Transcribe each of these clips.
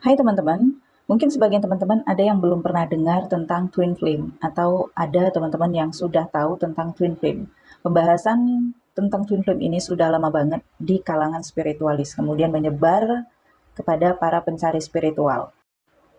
Hai teman-teman, mungkin sebagian teman-teman ada yang belum pernah dengar tentang twin flame atau ada teman-teman yang sudah tahu tentang twin flame. Pembahasan tentang twin flame ini sudah lama banget di kalangan spiritualis, kemudian menyebar kepada para pencari spiritual.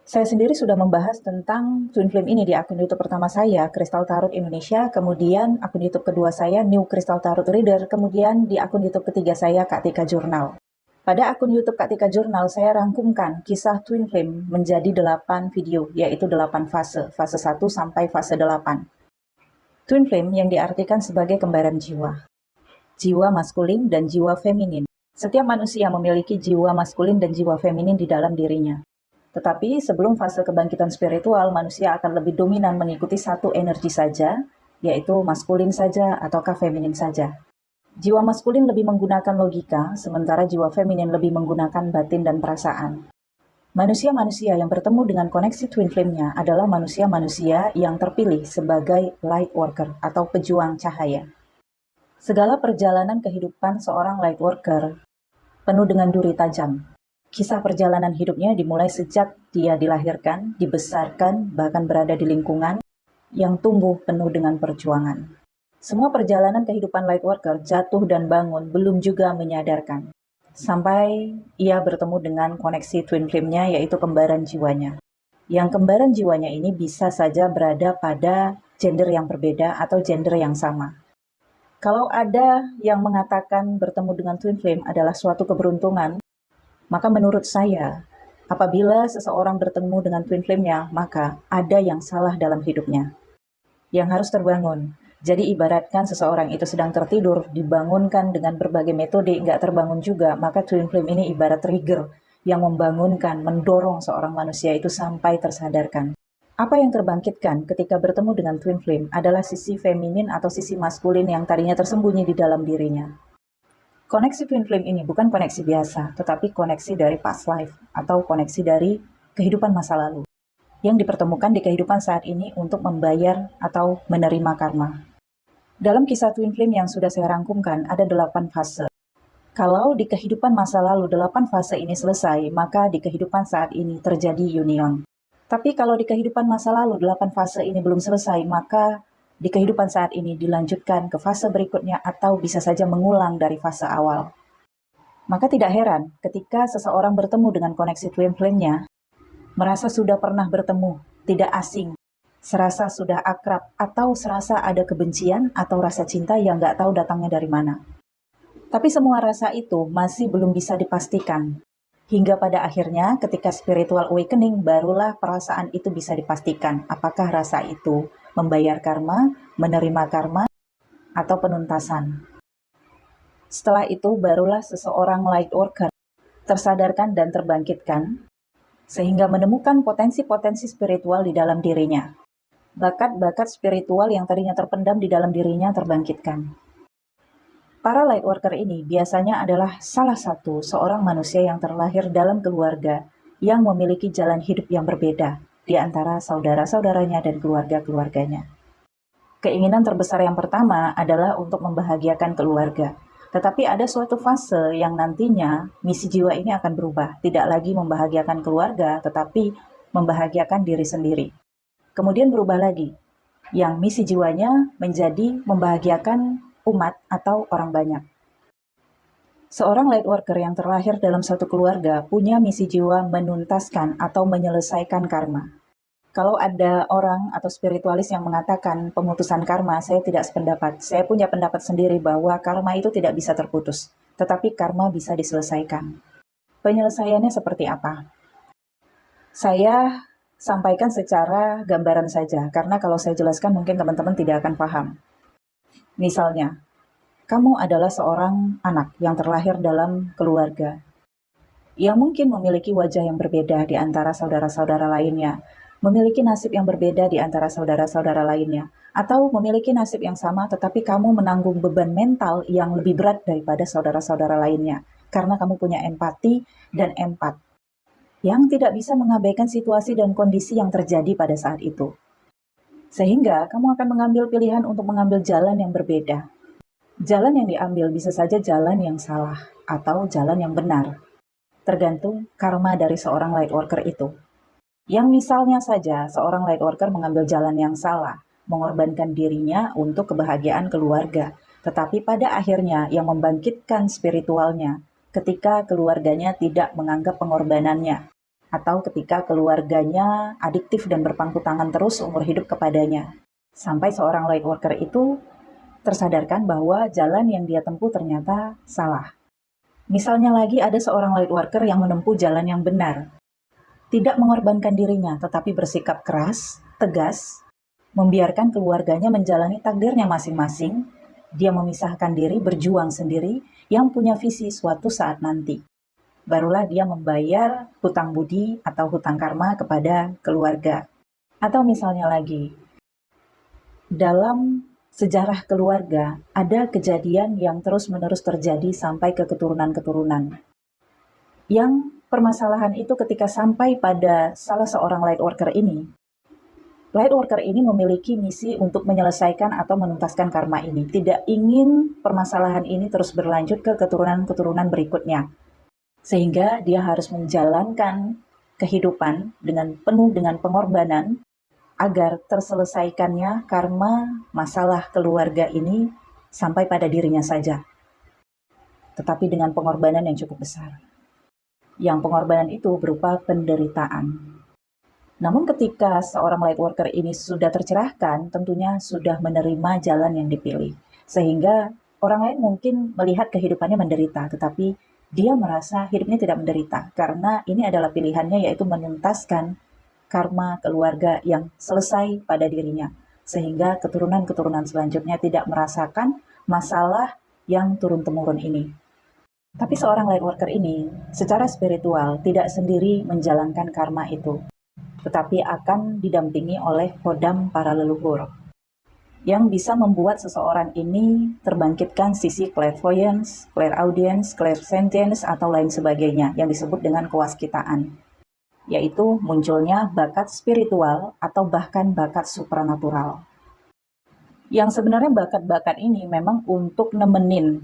Saya sendiri sudah membahas tentang twin flame ini di akun YouTube pertama saya, Crystal Tarot Indonesia, kemudian akun YouTube kedua saya, New Crystal Tarot Reader, kemudian di akun YouTube ketiga saya, Kak Tika Journal. Pada akun YouTube Kak Tika Journal, saya rangkumkan kisah Twin Flame menjadi 8 video, yaitu 8 fase, fase 1 sampai fase 8. Twin Flame yang diartikan sebagai kembaran jiwa, jiwa maskulin dan jiwa feminin. Setiap manusia memiliki jiwa maskulin dan jiwa feminin di dalam dirinya. Tetapi sebelum fase kebangkitan spiritual, manusia akan lebih dominan mengikuti satu energi saja, yaitu maskulin saja ataukah feminin saja. Jiwa maskulin lebih menggunakan logika, sementara jiwa feminin lebih menggunakan batin dan perasaan. Manusia-manusia yang bertemu dengan koneksi twin flame-nya adalah manusia-manusia yang terpilih sebagai light worker atau pejuang cahaya. Segala perjalanan kehidupan seorang light worker penuh dengan duri tajam. Kisah perjalanan hidupnya dimulai sejak dia dilahirkan, dibesarkan, bahkan berada di lingkungan yang tumbuh penuh dengan perjuangan. Semua perjalanan kehidupan light worker jatuh dan bangun belum juga menyadarkan. Sampai ia bertemu dengan koneksi twin flame-nya, yaitu kembaran jiwanya. Yang kembaran jiwanya ini bisa saja berada pada gender yang berbeda atau gender yang sama. Kalau ada yang mengatakan bertemu dengan twin flame adalah suatu keberuntungan, maka menurut saya, apabila seseorang bertemu dengan twin flame-nya, maka ada yang salah dalam hidupnya yang harus terbangun. Jadi ibaratkan seseorang itu sedang tertidur, dibangunkan dengan berbagai metode, nggak terbangun juga, maka twin flame ini ibarat trigger yang membangunkan, mendorong seorang manusia itu sampai tersadarkan. Apa yang terbangkitkan ketika bertemu dengan twin flame adalah sisi feminin atau sisi maskulin yang tadinya tersembunyi di dalam dirinya. Koneksi twin flame ini bukan koneksi biasa, tetapi koneksi dari past life atau koneksi dari kehidupan masa lalu yang dipertemukan di kehidupan saat ini untuk membayar atau menerima karma. Dalam kisah twin flame yang sudah saya rangkumkan, ada 8 fase. Kalau di kehidupan masa lalu 8 fase ini selesai, maka di kehidupan saat ini terjadi union. Tapi kalau di kehidupan masa lalu 8 fase ini belum selesai, maka di kehidupan saat ini dilanjutkan ke fase berikutnya atau bisa saja mengulang dari fase awal. Maka tidak heran ketika seseorang bertemu dengan koneksi twin flame-nya, merasa sudah pernah bertemu, tidak asing, serasa sudah akrab, atau serasa ada kebencian atau rasa cinta yang nggak tahu datangnya dari mana. Tapi semua rasa itu masih belum bisa dipastikan. Hingga pada akhirnya ketika spiritual awakening, barulah perasaan itu bisa dipastikan. Apakah rasa itu membayar karma, menerima karma, atau penuntasan. Setelah itu barulah seseorang light worker tersadarkan dan terbangkitkan, sehingga menemukan potensi-potensi spiritual di dalam dirinya. Bakat-bakat spiritual yang tadinya terpendam di dalam dirinya terbangkitkan. Para light worker ini biasanya adalah salah satu seorang manusia yang terlahir dalam keluarga yang memiliki jalan hidup yang berbeda di antara saudara-saudaranya dan keluarga-keluarganya. Keinginan terbesar yang pertama adalah untuk membahagiakan keluarga. Tetapi ada suatu fase yang nantinya misi jiwa ini akan berubah. Tidak lagi membahagiakan keluarga, tetapi membahagiakan diri sendiri. Kemudian berubah lagi, yang misi jiwanya menjadi membahagiakan umat atau orang banyak. Seorang light worker yang terlahir dalam satu keluarga punya misi jiwa menuntaskan atau menyelesaikan karma. Kalau ada orang atau spiritualis yang mengatakan pemutusan karma, saya tidak sependapat. Saya punya pendapat sendiri bahwa karma itu tidak bisa terputus, tetapi karma bisa diselesaikan. Penyelesaiannya seperti apa? Saya sampaikan secara gambaran saja, karena kalau saya jelaskan mungkin teman-teman tidak akan paham. Misalnya, kamu adalah seorang anak yang terlahir dalam keluarga yang mungkin memiliki wajah yang berbeda di antara saudara-saudara lainnya, memiliki nasib yang berbeda di antara saudara-saudara lainnya, atau memiliki nasib yang sama tetapi kamu menanggung beban mental yang lebih berat daripada saudara-saudara lainnya, karena kamu punya empati dan empat, yang tidak bisa mengabaikan situasi dan kondisi yang terjadi pada saat itu. Sehingga kamu akan mengambil pilihan untuk mengambil jalan yang berbeda. Jalan yang diambil bisa saja jalan yang salah atau jalan yang benar. tergantung karma dari seorang light worker itu. Yang misalnya saja seorang light worker mengambil jalan yang salah, mengorbankan dirinya untuk kebahagiaan keluarga, tetapi pada akhirnya yang membangkitkan spiritualnya ketika keluarganya tidak menganggap pengorbanannya, atau ketika keluarganya adiktif dan berpangku tangan terus seumur hidup kepadanya. Sampai seorang light worker itu tersadarkan bahwa jalan yang dia tempuh ternyata salah. Misalnya lagi ada seorang light worker yang menempuh jalan yang benar, tidak mengorbankan dirinya tetapi bersikap keras, tegas, membiarkan keluarganya menjalani takdirnya masing-masing. Dia memisahkan diri, berjuang sendiri, yang punya visi suatu saat nanti. Barulah dia membayar hutang budi atau hutang karma kepada keluarga. Atau misalnya lagi, dalam sejarah keluarga ada kejadian yang terus-menerus terjadi sampai ke keturunan-keturunan. Yang permasalahan itu ketika sampai pada salah seorang light worker ini memiliki misi untuk menyelesaikan atau menuntaskan karma ini. Tidak ingin permasalahan ini terus berlanjut ke keturunan-keturunan berikutnya. Sehingga dia harus menjalankan kehidupan dengan penuh dengan pengorbanan agar terselesaikannya karma masalah keluarga ini sampai pada dirinya saja. Tetapi dengan pengorbanan yang cukup besar. Yang pengorbanan itu berupa penderitaan. Namun ketika seorang light worker ini sudah tercerahkan, tentunya sudah menerima jalan yang dipilih. Sehingga orang lain mungkin melihat kehidupannya menderita, tetapi dia merasa hidupnya tidak menderita, karena ini adalah pilihannya, yaitu menuntaskan karma keluarga yang selesai pada dirinya. Sehingga keturunan-keturunan selanjutnya tidak merasakan masalah yang turun-temurun ini. Tapi seorang light worker ini secara spiritual tidak sendiri menjalankan karma itu, tetapi akan didampingi oleh kodam para leluhur yang bisa membuat seseorang ini terbangkitkan sisi clairvoyance, clairaudience, clairsentience, atau lain sebagainya yang disebut dengan kewaskitaan, yaitu munculnya bakat spiritual atau bahkan bakat supranatural. Yang sebenarnya bakat-bakat ini memang untuk nemenin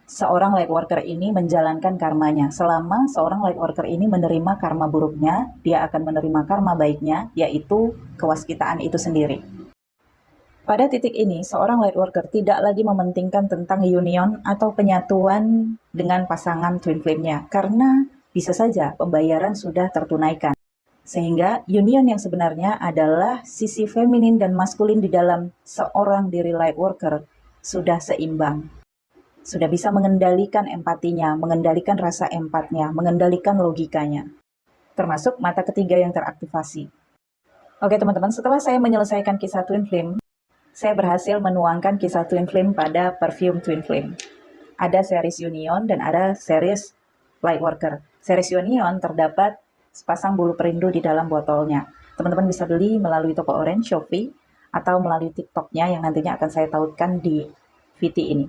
seorang light worker ini menjalankan karmanya. Selama seorang light worker ini menerima karma buruknya, dia akan menerima karma baiknya, yaitu kewaskitaan itu sendiri. Pada titik ini, seorang light worker tidak lagi mementingkan tentang union atau penyatuan dengan pasangan twin flame-nya, karena bisa saja pembayaran sudah tertunaikan. Sehingga union yang sebenarnya adalah sisi feminin dan maskulin di dalam seorang diri light worker sudah seimbang. Sudah bisa mengendalikan empatinya, mengendalikan rasa empatnya, mengendalikan logikanya. Termasuk mata ketiga yang teraktivasi. Oke teman-teman, setelah saya menyelesaikan kisah twin flame, saya berhasil menuangkan kisah twin flame pada perfume twin flame. Ada series union dan ada series light worker. Series union terdapat sepasang bulu perindu di dalam botolnya. Teman-teman bisa beli melalui toko Orange, Shopee, atau melalui TikToknya yang nantinya akan saya tautkan di VT ini.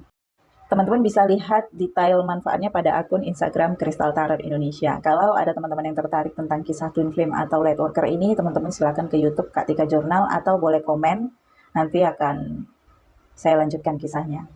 Teman-teman bisa lihat detail manfaatnya pada akun Instagram Crystal Tarot Indonesia. Kalau ada teman-teman yang tertarik tentang kisah twin flame atau light worker ini, teman-teman silakan ke YouTube Kak Tika Journal atau boleh komen. Nanti akan saya lanjutkan kisahnya.